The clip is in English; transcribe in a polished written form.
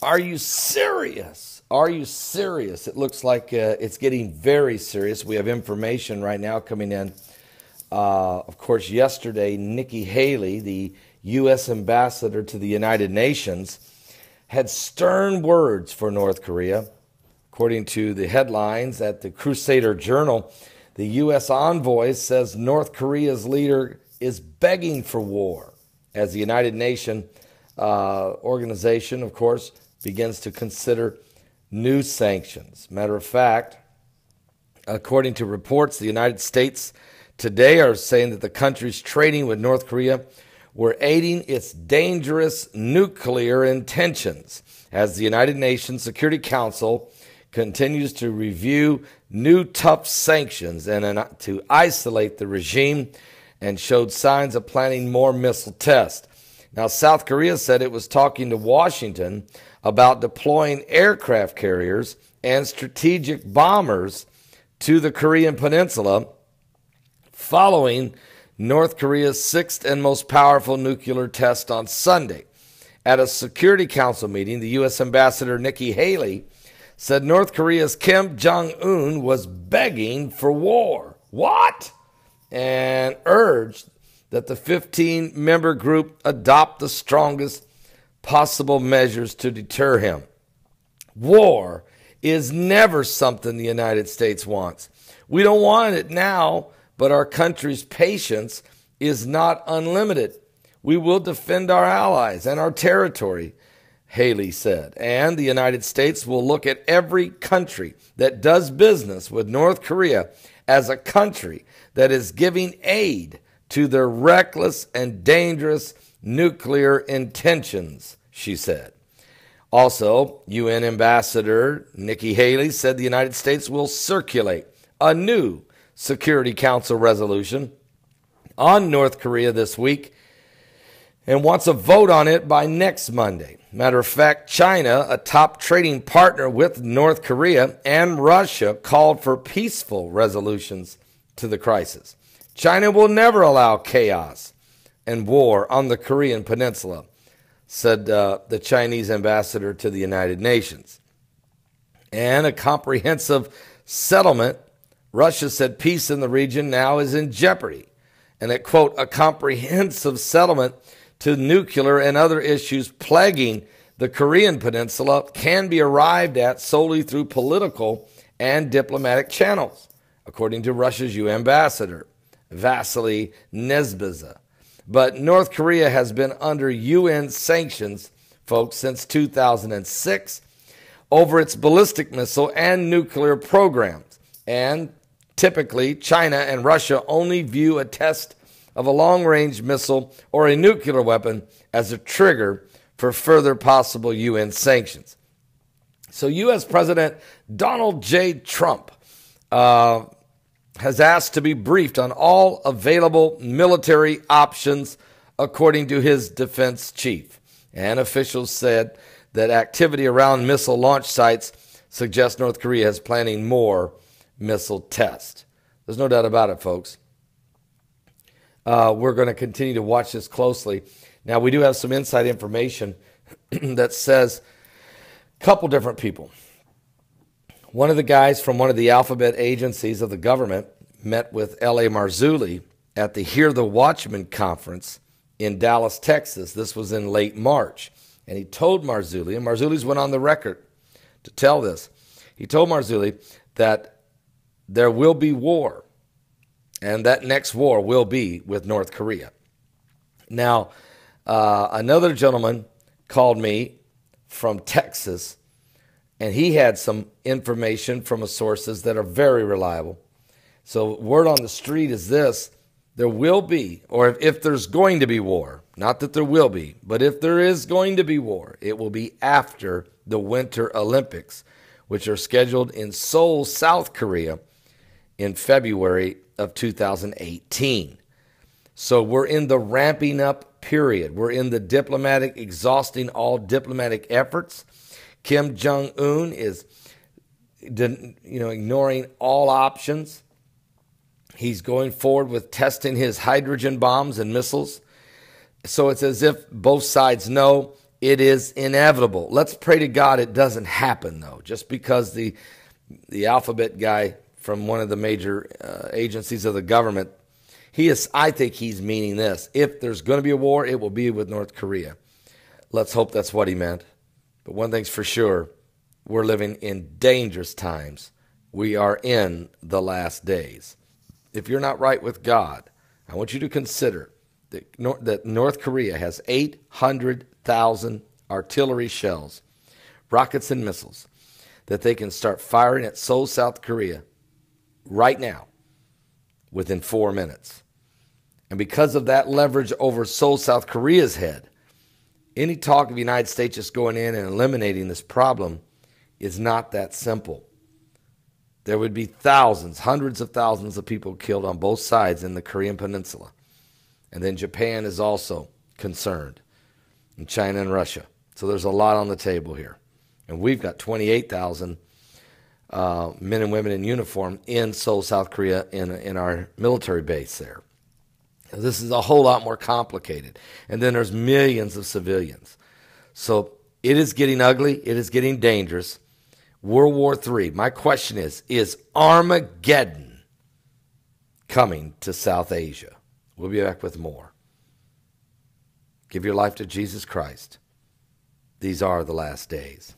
Are you serious? Are you serious? It looks like it's getting very serious. We have information right now coming in. Of course, yesterday, Nikki Haley, the U.S. ambassador to the United Nations, had stern words for North Korea. According to the headlines at the Crusader Journal, the U.S. envoy says North Korea's leader is begging for war as the United Nations organization, of course, begins to consider new sanctions. Matter of fact, according to reports, the United States today are saying that the countries trading with North Korea were aiding its dangerous nuclear intentions as the United Nations Security Council continues to review new tough sanctions and to isolate the regime, and showed signs of planning more missile tests. Now, South Korea said it was talking to Washington about deploying aircraft carriers and strategic bombers to the Korean Peninsula following North Korea's sixth and most powerful nuclear test on Sunday. At a Security Council meeting, the U.S. Ambassador Nikki Haley said North Korea's Jong Un was begging for war. What? And urged that the 15-member group adopt the strongest possible measures to deter him. War is never something the United States wants. We don't want it now, but our country's patience is not unlimited. We will defend our allies and our territory, Haley said. And the United States will look at every country that does business with North Korea as a country that is giving aid to their reckless and dangerous nuclear intentions, she said. Also, UN Ambassador Nikki Haley said the United States will circulate a new Security Council resolution on North Korea this week and wants a vote on it by next Monday. Matter of fact, China, a top trading partner with North Korea, and Russia called for peaceful resolutions to the crisis. China will never allow chaos and war on the Korean Peninsula, said the Chinese ambassador to the United Nations. And a comprehensive settlement, Russia said peace in the region now is in jeopardy. And that, quote, a comprehensive settlement to nuclear and other issues plaguing the Korean Peninsula can be arrived at solely through political and diplomatic channels, according to Russia's UN ambassador, Vasily Nesbiza. But North Korea has been under UN sanctions, folks, since 2006 over its ballistic missile and nuclear programs. And typically, China and Russia only view a test of a long-range missile or a nuclear weapon as a trigger for further possible UN sanctions. So U.S. President Donald J. Trump has asked to be briefed on all available military options, according to his defense chief. And officials said that activity around missile launch sites suggests North Korea is planning more missile tests. There's no doubt about it, folks. We're going to continue to watch this closely. Now, we do have some inside information that says a couple different people. One of the guys from one of the alphabet agencies of the government met with L.A. Marzulli at the Hear the Watchman conference in Dallas, Texas. This was in late March. And he told Marzulli, and Marzulli's went on the record to tell this, he told Marzulli that there will be war, and that next war will be with North Korea. Now, another gentleman called me from Texas, and he had some information from sources that are very reliable. So word on the street is this: there will be, or if there's going to be war, not that there will be, but if there is going to be war, it will be after the Winter Olympics, which are scheduled in Seoul, South Korea in February of 2018. So we're in the ramping up period. We're in the diplomatic, exhausting all diplomatic efforts. Jong Un is, ignoring all options. He's going forward with testing his hydrogen bombs and missiles. So it's as if both sides know It is inevitable. Let's pray to God it doesn't happen, though. Just because the alphabet guy from one of the major agencies of the government, I think he's meaning this. If there's going to be a war, it will be with North Korea. Let's hope that's what he meant. But one thing's for sure, we're living in dangerous times. We are in the last days. If you're not right with God, I want you to consider that North Korea has 800,000 artillery shells, rockets and missiles that they can start firing at Seoul, South Korea right now within 4 minutes. And because of that leverage over Seoul, South Korea's head, any talk of the United States just going in and eliminating this problem is not that simple. There would be thousands, hundreds of thousands of people killed on both sides in the Korean Peninsula. And then Japan is also concerned, and China and Russia. So there's a lot on the table here. And we've got 28,000 men and women in uniform in Seoul, South Korea, in our military base there. This is a whole lot more complicated. And then there's millions of civilians. So it is getting ugly. It is getting dangerous. World War III. My question is Armageddon coming to South Asia? We'll be back with more. Give your life to Jesus Christ. These are the last days.